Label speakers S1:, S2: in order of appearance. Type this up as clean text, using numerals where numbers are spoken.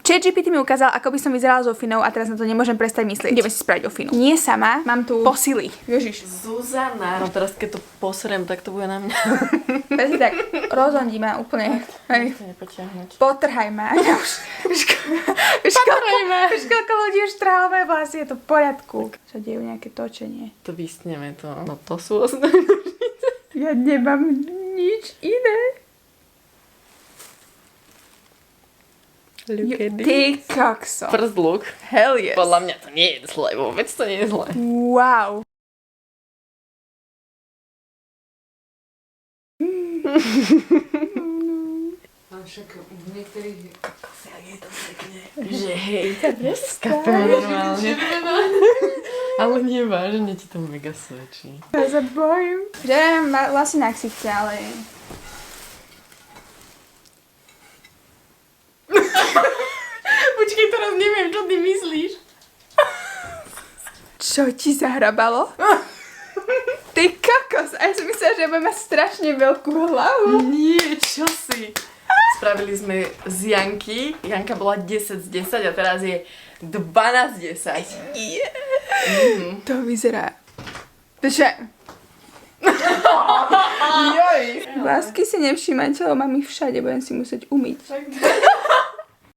S1: ChatGPT mi ukázal, ako by som vyzerala s Ofinou a teraz na to nemôžem prestať myslieť. Ideme si spraviť Ofinu. Nie sama, mám tu posily. Ježiš.
S2: Zuzana, no teraz keď to poserem, tak to bude na mňa.
S1: Presne tak, rozhodí ma úplne. Hej. Potrhaj ma. Vieš, koľko ľudí už trhalo moje vlasy, je to v poriadku. Čo dejú nejaké točenie.
S2: To vysneme to. No to sú oznáme.
S1: Ja nemám nič iné.
S2: Look at
S1: Ty kokso.
S2: First look.
S1: Hell yes.
S2: Podľa mňa to nie je zle, vôbec to nie je zle.
S1: Wow.
S3: A však v niektorých...
S2: Je to pekne. Že hej.
S1: Dneska.
S2: Normálne. Ale nie vážne, ti to mega svedčí.
S1: Ja sa bojím. Že ja mám vlasy na ksichte, ale...
S2: Počkej, teraz neviem, čo ty myslíš.
S1: Čo ti zahrabalo? Ty kokos, a ja som myslela, že ja budem mať strašne veľkú hlavu.
S2: Nie, čo si? Spravili sme z Janky. Janka bola 10 z 10 a teraz je 12 z 10.
S1: Yeah. To vyzerá... Počkaj. Vlásky si nevšímajte, lebo mám ich všade, budem si musieť umyť.